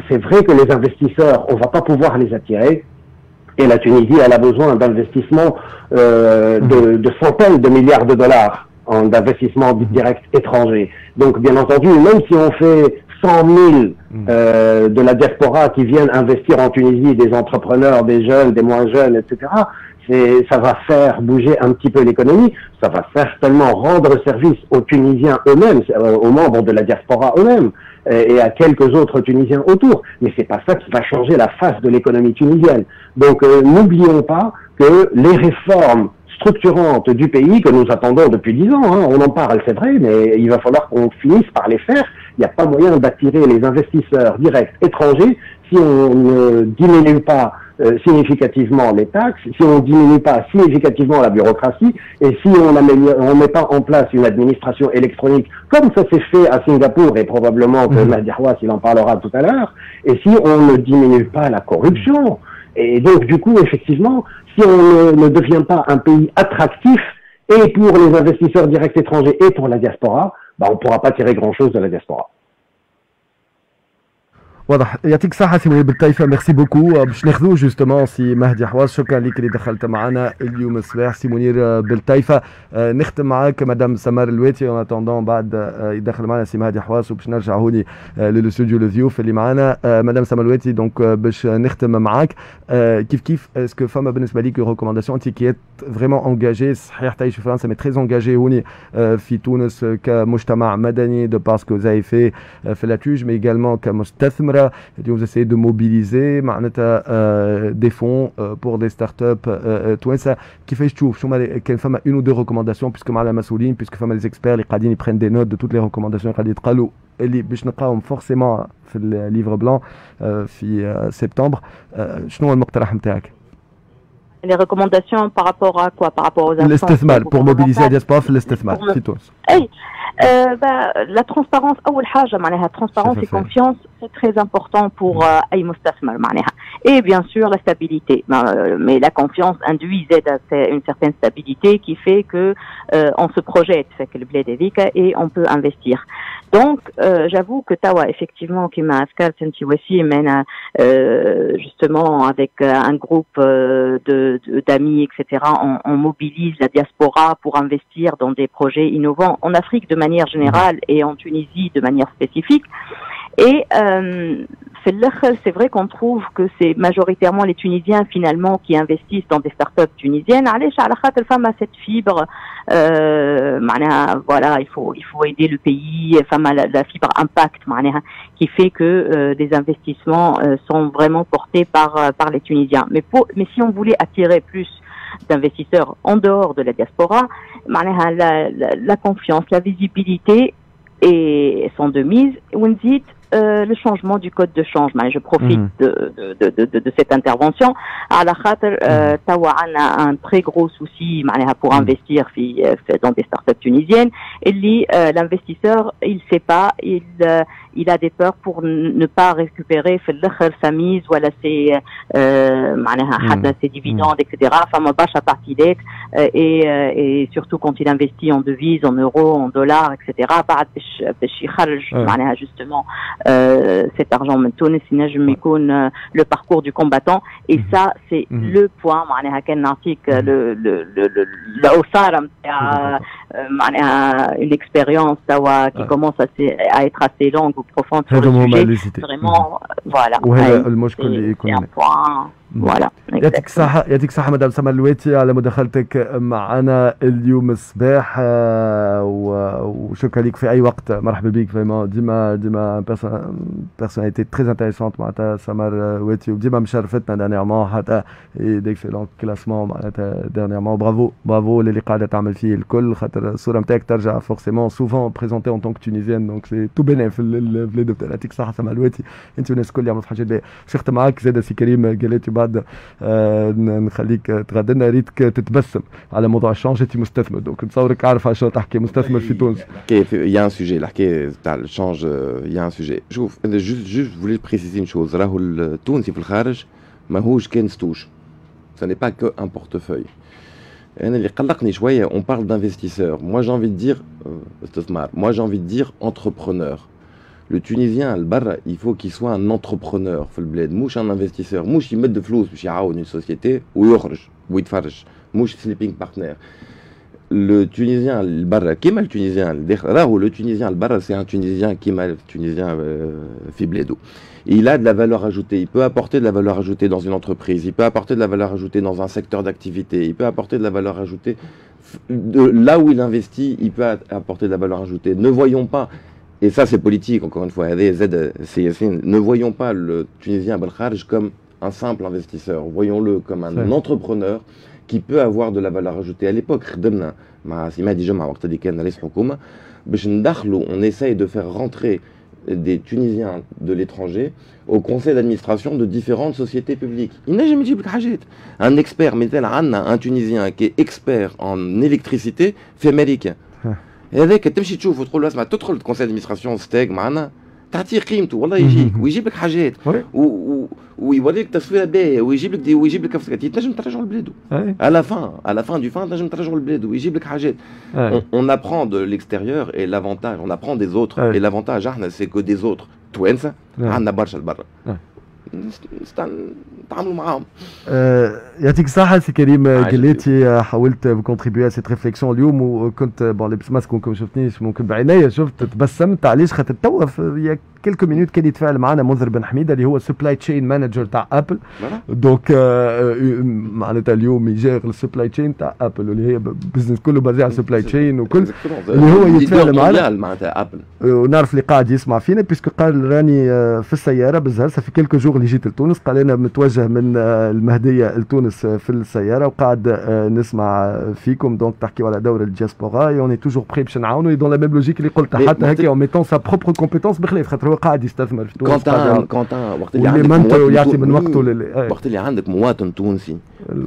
c'est vrai que les investisseurs, on va pas pouvoir les attirer. Et la Tunisie, elle a besoin d'investissements de centaines de milliards de dollars d'investissements directs étrangers. Donc, bien entendu, même si on fait 100 000 de la diaspora qui viennent investir en Tunisie, des entrepreneurs, des jeunes, des moins jeunes, etc., ça va faire bouger un petit peu l'économie, ça va certainement rendre service aux Tunisiens eux-mêmes, aux membres de la diaspora eux-mêmes, et à quelques autres Tunisiens autour. Mais c'est pas ça qui va changer la face de l'économie tunisienne. Donc n'oublions pas que les réformes structurantes du pays que nous attendons depuis 10 ans, on en parle, c'est vrai, mais il va falloir qu'on finisse par les faire. Il n'y a pas moyen d'attirer les investisseurs directs étrangers si on ne diminue pas significativement les taxes, si on ne diminue pas significativement la bureaucratie et si on ne met pas en place une administration électronique comme ça s'est fait à Singapour et probablement que Mahdi Hawass, il en parlera tout à l'heure, et si on ne diminue pas la corruption. Et donc du coup, effectivement, si on ne devient pas un pays attractif et pour les investisseurs directs étrangers et pour la diaspora, on ne pourra pas tirer grand-chose de la diaspora. واضح. يعطيك الصحة سي منير بالطايفة، ميرسي بوكو. باش ناخذوه جوستومون سي مهدي حواس، شكرا لك اللي دخلت معنا اليوم الصباح سي منير بالطايفة. نختم معاك مدام سمار الواتي اون اتوندون بعد يدخل معنا سي مهدي حواس، وباش نرجع هوني للاستوديو الضيوف اللي معنا. مدام سمار الواتي، دونك باش نختم معاك كيف اسكو فما بالنسبة ليك ريكومونداسيون انت كي فريمون انجاجي، صحيح تعيش في فرنسا مي تري انجاجي هوني في تونس كمجتمع مدني دو باسكو زاي في لاتوج، مي ايغالمون كمستثمر vous essayez de mobiliser des fonds pour des startups توانسة. كيفاش تشوف شو كان فما une ou deux recommandations puisque مع المسؤولين puisque فما les experts اللي قاعدين يبرين des notes de toutes les recommandations قاعدين يتقالوا اللي باش نلقاهم forcément في الليفر بلان في سبتمبر. شنو هو المقترح نتاعك؟ Les recommandations par rapport à quoi? Par rapport aux instances الاستثمار pour mobiliser la diaspora في الاستثمار في تونس. اي la transparence أول حاجة معناها transparence et confiance c'est très important pour أي مستثمر معناها. Et bien sûr la stabilité. Mais la confiance induit une certaine stabilité qui fait que on se projette fait que le bled et on peut investir. Donc, j'avoue que Tawa, effectivement, qui m'a senti aussi, mène justement avec un groupe d'amis, etc. On mobilise la diaspora pour investir dans des projets innovants en Afrique de manière générale et en Tunisie de manière spécifique. Et c'est vrai qu'on trouve que c'est majoritairement les Tunisiens finalement qui investissent dans des startups tunisiennes. Allez, la femme a cette fibre. Voilà, il faut aider le pays. Femme a la fibre impact, qui fait que des investissements sont vraiment portés par les Tunisiens. Mais si on voulait attirer plus d'investisseurs en dehors de la diaspora, la confiance, la visibilité et sont de mise. Ounzit le changement du code de change. Je profite de cette intervention. À la khater, Tawa a un très gros souci pour investir dans des startups tunisiennes. Et l'investisseur, il sait pas, il a des peurs pour ne pas récupérer sa mise, voilà ses dividendes, etc. Enfin, à partir d'être et surtout quand il investit en devises, en euros, en dollars, etc. Justement cet argent maintenant le parcours du combattant. Et ça c'est le point une expérience qui commence à être assez longue ou profonde sur le sujet. Vraiment voilà c'est un point. Voilà. يعطيك الصحة مدام سمر الواتي على مداخلتك معنا اليوم الصباح وشكرا لك في أي وقت. مرحبا بك فريمون. ديما personnalité très intéressante معناتها سمر الواتي وديما مشرفتنا دانييرمون حتى ديكسيلون كلاسمون معناتها دانييرمون. برافو للي قاعدة تعمل فيه الكل خاطر الصورة نتاعك ترجع فورسيمون سوفون بريزونتي اون طونك تونيزيان دونك سي تو بينين في البلاد. يعطيك الصحة سمر الواتي انت والناس الكل يعملوا في حاجات باهية. شفت معاك زاد سي كريم قالت بعد نخليك تغدلنا ريتك تتبسم على موضوع الشانج. انت مستثمر دونك نتصورك عارف على شنو تحكي مستثمر في تونس. Il y a un sujet الحكايه تاع الشانج. il y a un sujet. شوف انا juste voulais préciser une chose. راهو التونسي في الخارج ماهوش كان ستوش. ça n'est pas que un portefeuille. انا اللي قلقني شويه on parle d'investisseurs. moi j'ai envie de dire استثمار. moi j'ai envie de dire entrepreneur. Le Tunisien, le barra, il faut qu'il soit un entrepreneur في البلاد مش un investisseur. مش يمد فلوس باش يعاون une société ويخرج ويتفرج. مش sleeping partner. Le Tunisien le barra كيما le Tunisien الداخل راهو le Tunisien le barra c'est un Tunisien كيما le Tunisien في بلادو. Il a de la valeur ajoutée, il peut apporter de la valeur ajoutée dans une entreprise, il peut apporter de la valeur ajoutée dans un secteur d'activité, il peut apporter de la valeur ajoutée de là où il investit, il peut apporter de la valeur ajoutée. Ne voyons pas. Et ça, c'est politique, encore une fois. Ne voyons pas le Tunisien Belkharj comme un simple investisseur. Voyons-le comme un entrepreneur qui peut avoir de la valeur ajoutée. À l'époque, on essaye de faire rentrer des Tunisiens de l'étranger au conseil d'administration de différentes sociétés publiques. Un expert, un Tunisien qui est expert en électricité, fait américain. هذاك تمشي تشوف وتقول له اسمع تدخل الكونسيل دادمينستراسيون ستاك معنا تعطيه قيمته والله يجيك ويجيب لك حاجات ويوريك تصويره باهيه ويجيب لك تنجم ترجعوا لبلادو à la fin du fin تنجم ترجعوا لبلادو ويجيب لك حاجات. on apprend de l'extérieur et l'avantage on apprend des autres et l'avantage احنا c'est que des autres توانسه عندنا برشا لبرا نتعاملوا معاهم. يعطيك الصحة سي كريم قليتي حاولت بكونتريبيو ا سيت ريفليكسيون اليوم وكنت بون لابس ماسك ممكن ما شفتنيش ممكن بعينيا شفت تبسمت علاش خاطر توا يا كيلكو مينوت كان يتفاعل معنا منذر بن حميده اللي هو سبلاي تشين مانجر تاع ابل. دونك معناتها اليوم يجير السبلاي تشين تاع ابل اللي هي بزنس كله بازي على السبلاي تشين وكل اللي هو يتفاعل معنا معناتها ابل ونعرف اللي قاعد يسمع فينا بيسكو قال راني في السياره بالزهر في كيلكو جور شغلي جيت لتونس، قال انا متوجه من المهديه لتونس في السياره وقاعد نسمع فيكم دونك تحكيوا على دور الدياسبورا اي اوني توجور بري باش نعاونوا دون لا ميم لوجيك اللي قلتها حتى هكا اون ميتون سا بروبر كومبيتونس بخلاف خاطر هو قاعد يستثمر في تونس. كونتان وقت اللي عندك يعطي من وقته وقت اللي عندك مواطن تونسي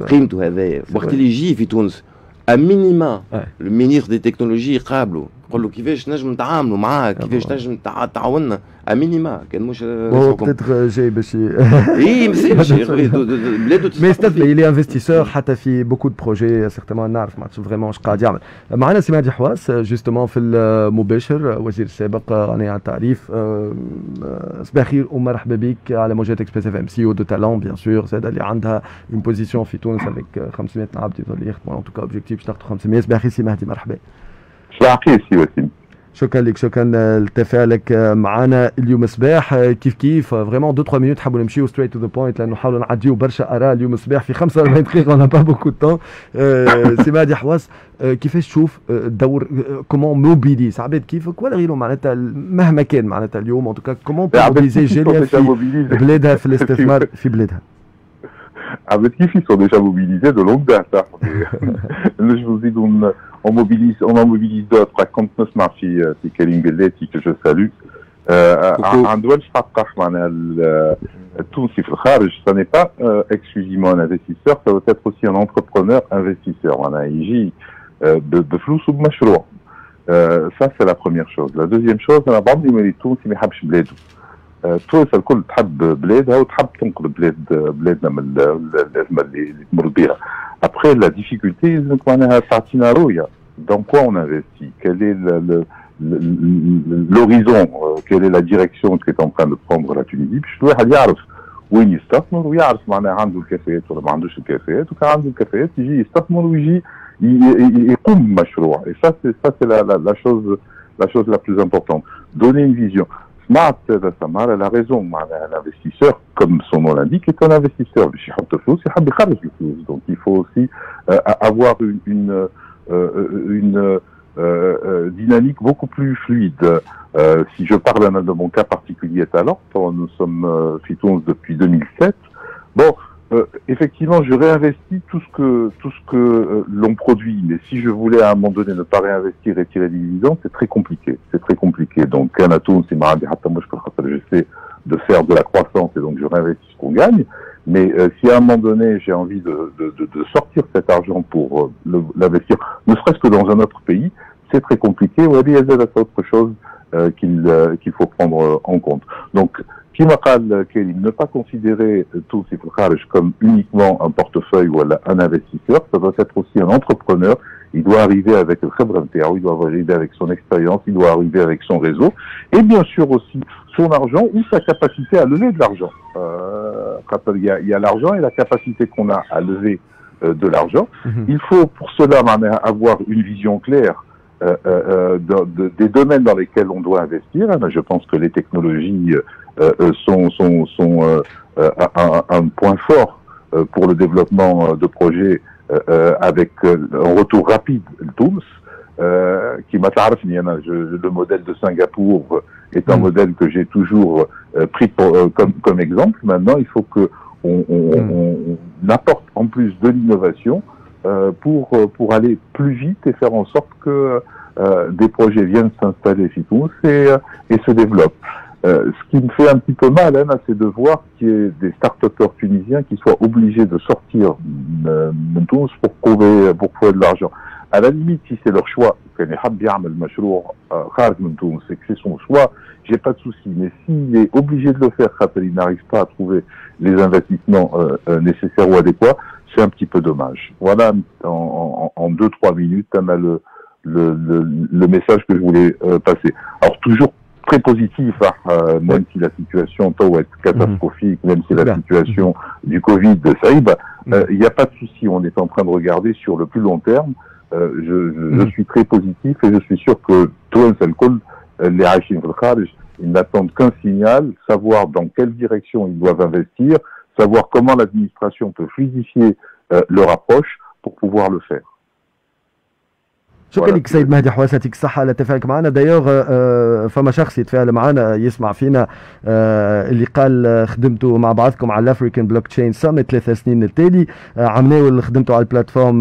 قيمته هذايا، وقت اللي يجي في تونس امينيما المينيستر دي تكنولوجي يقابله يقول له كيفاش نجم نتعاملوا معاه، كيفاش نجم تعاوننا امينيما، كان مش هو بتاتر جاي باش اي باش بلاده مي يستثمر يلي انفستيسور حتى في بوكو دو بروجي سيغتيمون نعرف ما فريمون اش قاعد يعمل. معنا سي مهدي حواس جوستومون في المباشر وزير السابق غني عن التعريف. صباح الخير ومرحبا بك على موجات اكسبريس اف ام، سي او دو تالون بيان سور، زاد اللي عندها اون بوزيسيون في تونس افيك 500 عبد يظل يخدموا ان توكا اوبجيكتيف باش تاخذوا 500. صباح الخير سي مهدي، مرحبا. صباح الخير سي وسيم. شكرا لك، شكرا لتفاعلك معنا اليوم صباح. كيف فريمون 2-3 مينوت حابوا نمشيو ستريت تو ذا بوينت لانه نحاولوا نعديو برشا اراء اليوم صباح في 45 دقيقه، اون با بوكو دو طون. سي مهدي حواس، كيفاش تشوف الدور كومون موبيليز عباد كيفك ولا غيره معناتها مهما كان معناتها اليوم ان توكا كومون موبيليزي جاليه في بلادها في الاستثمار في بلادها؟ عباد كيف ils sont déjà mobilisés de longue date. Je vous dis on en mobilise d'autres. كنت نسمع في كريم بلاتي que je salue. عن دول تحقق معناها التونسي في الخارج ça n'est pas exclusivement un investisseur, ça doit être aussi un entrepreneur investisseur. معناها يجي بفلوس وبمشروع. Ça c'est la première chose. La deuxième chose انا بعض اللي التونسي ما يحبش بلاده. تونس الكل تحب بلادها وتحب تنقذ بلادنا من الازمه اللي تمر بها. Après la difficulté معناها تعطينا رؤيه dans quoi on investit, quel est l'horizon, quelle est la direction qu'est en train de prendre la Tunisie باش الواحد يعرف وين يستثمر ويعرف معناها عنده الكفاءات ولا ما عندوش الكفاءات، وكان عنده الكفاءات يجي يستثمر ويجي يقوم بمشروع. Et ça c'est la chose la plus importante. Donner une vision. Smart Samar, elle a raison. L'investisseur, comme son nom l'indique, est un investisseur. Donc il faut aussi avoir une dynamique beaucoup plus fluide. Si je parle de mon cas particulier talent, nous sommes Fitons depuis 2007. Bon, effectivement, je réinvestis tout ce que l'on produit. Mais si je voulais à un moment donné ne pas réinvestir et tirer des dividendes, c'est très compliqué. C'est très compliqué. Donc, un atome, c'est marrant. J'essaie de faire de la croissance et donc je réinvestis ce qu'on gagne. Mais si à un moment donné j'ai envie de sortir cet argent pour l'investir, ne serait-ce que dans un autre pays, c'est très compliqué. Ou bien c'est autre chose qu'il faut prendre en compte. Donc كما قال كريم, ne pas considérer tout في الخارج comme uniquement un portefeuille ou un investisseur, ça doit être aussi un entrepreneur. Il doit arriver avec le khibra ntaou, il doit arriver avec son expérience, il doit arriver avec son réseau et bien sûr aussi son argent ou sa capacité à lever de l'argent. Il y a l'argent et la capacité qu'on a à lever de l'argent. Il faut pour cela avoir une vision claire des domaines dans lesquels on doit investir. Je pense que les technologies sont un point fort pour le développement de projets avec un retour rapide. Tools, qui m'a le modèle de Singapour est un modèle que j'ai toujours pris comme exemple. Maintenant, il faut que on apporte en plus de l'innovation pour aller plus vite et faire en sorte que des projets viennent s'installer chez tous et se développent. Ce qui me fait un petit peu mal, c'est de voir qu'il y ait des start-upers tunisiens qui soient obligés de sortir de Tunis pour trouver de l'argent. À la limite, si c'est leur choix, c'est que c'est son choix, j'ai pas de souci. Mais s'il est obligé de le faire, il n'arrive pas à trouver les investissements nécessaires ou adéquats, c'est un petit peu dommage. Voilà, en 2-3 minutes, le message que je voulais passer. Alors toujours très positif, même si la situation doit être catastrophique, même si la situation du Covid, ça y est, il n'y a pas de souci. On est en train de regarder sur le plus long terme. Je suis très positif et je suis sûr que les Haïtiens ils n'attendent qu'un signal, savoir dans quelle direction ils doivent investir, savoir comment l'administration peut fluidifier leur approche pour pouvoir le faire. شكرا لك سيد مهدي حواس، يعطيك الصحة على تفاعلك معنا. دايوغ فما شخص يتفاعل معنا يسمع فينا اللي قال خدمتوا مع بعضكم على الافريكان بلوك تشين ساميت 3 سنين التالي، عملناه اللي خدمتوا على البلاتفورم،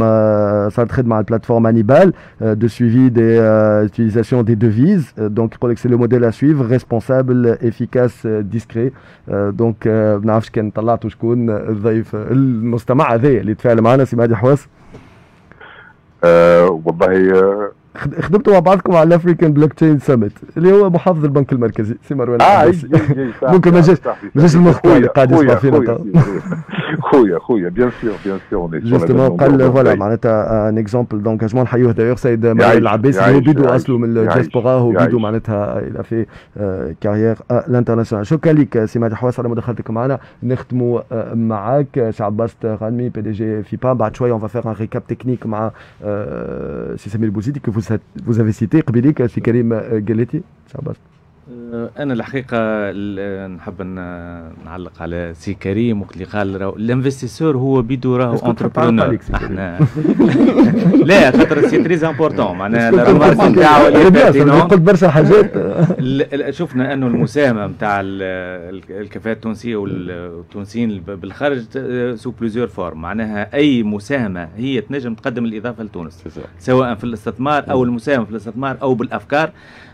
صارت خدمة على البلاتفورم انيبال دو سويفي دي utilisation des devises. دونك يقول لك سي لو موديل ا سويفر ريسبونسابل افيكاس ديسكري. دونك ما نعرفش كان طلعتوا شكون الضيف المستمع هذا اللي تفاعل معنا سي مهدي حواس. والله خدمتوا مع بعضكم على الافريكان بلوك تشين سمت اللي هو محافظ البنك المركزي سي مروان. ممكن ما جاش المخ اللي قاعد يسمع فينا. خويا بيان سور جوستومون قال فوالا معناتها ان اكزومبل دونكاجمون نحيوه دايوغ سيد مروان العباس اللي هو بيدو اصله من الدياسبورا، هو بيدو معناتها الى في كارير الانترناسيونال. شكرا لك سي مهدي حواس على مداخلتك معنا. نختموا معاك سي عباس غانمي بي دي جي فيبا. بعد شويه اون فافير ان ريكاب تكنيك مع سي سمير بوزيدي que vous avez cité قبيليك سي كريم جليتي. سي عباس انا الحقيقه نحب نعلق على سي كريم وقت اللي قال الانفستيسور هو بيدو راهو انتربرونور. احنا لا خاطر سي تري امبورتون معناها الرمارك نتاعو اللي قلت برشا حاجات. شفنا انه المساهمه نتاع الكفاءات التونسيه والتونسيين بالخارج سو بليزيور فورم، معناها اي مساهمه هي تنجم تقدم الاضافه لتونس سواء في الاستثمار او المساهمه في الاستثمار او بالافكار.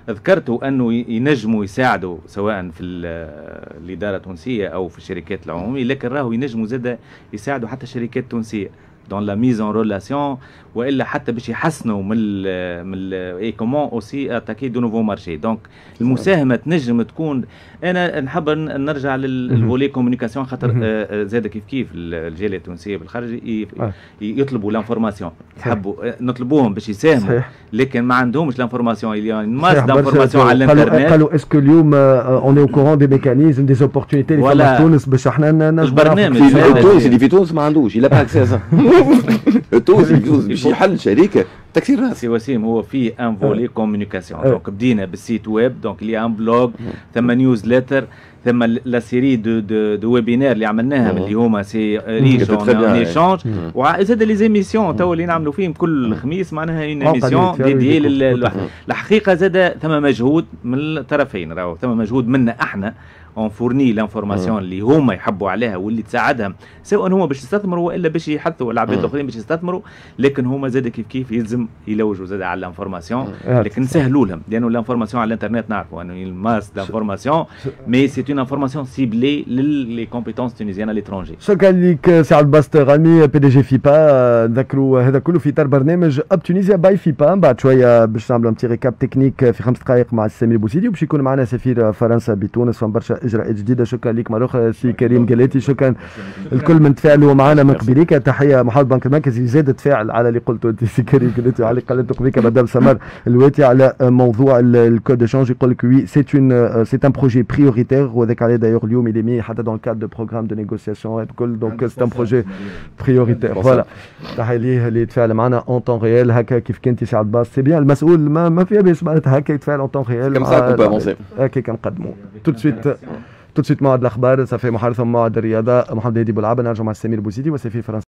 ذكرتوا انه ينجموا يساعدوا سواء في الاداره التونسيه او في الشركات العموميه، لكن راهو ينجموا زاده يساعدوا حتى الشركات التونسيه دون لا ميز ان ريلاسيون، والا حتى باش يحسنوا من اي كومون اوسي اتاكي دو نوفو مارشي. دونك المساهمه تنجم تكون، انا نحب نرجع للفولي كومونيكاسيون خاطر زاد كيف الجاليه التونسيه بالخارج يطلبوا لانفورماسيون، يحبوا نطلبوهم باش يساهموا لكن ما عندهمش لانفورماسيون. يعني ماس دانفورماسيون على الانترنت. قالوا اسكو اليوم اون او كورون دي ميكانيزم دي اوبورتونيتي اللي في تونس باش احنا البرنامج التونسي اللي في تونس ما عندوش الا با اكسيس. التونسي باش يحل شركه تكسير راس. سي وسيم هو فيه ان فولي كومونيكاسيون. دونك بدينا بالسيت ويب، دونك اللي ان بلوج، ثم نيوزليتر، ثم لا سيري دو ويبينار اللي عملناها اللي هما سي ريش اون ايشانج، وزاد لي زيميسيون تو اللي نعملوا فيهم كل خميس معناها اون ايميسيون ديدي الحقيقه. زاد ثم مجهود من الطرفين، راهو ثم مجهود منا احنا اون فورني لانفورماسيون اللي هما يحبوا عليها واللي تساعدهم سواء هما باش يستثمروا والا باش يحثوا العباد الاخرين باش يستثمروا، لكن هما زاد كيف يلزم يلوجوا زاد على الانفورماسيون، لكن نسهلوا لهم لانه الانفورماسيون على الانترنت نعرفوا انه الماس دانفورماسيون مي سي اون انفورماسيون سيبلي للي كومبيتونس تونيزيان ليترونجي. شكرا لك سي عباس غانمي بي دي جي فيبا. نذكروا هذا كله في اطار برنامج اب تونيزيا باي فيبا. بعد شويه باش نعملوا امتي ريكاب تكنيك في 5 دقائق مع سمير بوزيدي، وباش يكون معنا سفير فرنسا بتونس وبرشا اجراءات جديده. شكرا لك مره اخرى سي كريم جليتي. شكرا الكل من تفاعلوا معنا من قبليك. تحيه محافظ بنك المركزي زاد تفاعل على اللي قلته انت سي كريم جليتي وعلى اللي قالته قبليك مدام سمر الواتي على موضوع الكود ديشانج. يقول لك وي سي ان بروجي بريوريتير وذاك عليه دايوغ اليوم اللي مي حتى دون الكاد دو بروغرام دو نيغوسياسيون الكل. دونك سي ان بروجي بريوريتير. فوالا تحيه ليه اللي يتفاعل معنا اون طون ريال هكا كيف كنتي سي عباس. سي بيان المسؤول ما فيها باش معناتها هكا يتفاعل اون طون ريال هكا كنقدموا تو سويت موعد الاخبار. صافي محرث موعد الرياضه محمد هادي بولعابه. نرجع مع سمير بوزيدي وسفير فرنسا.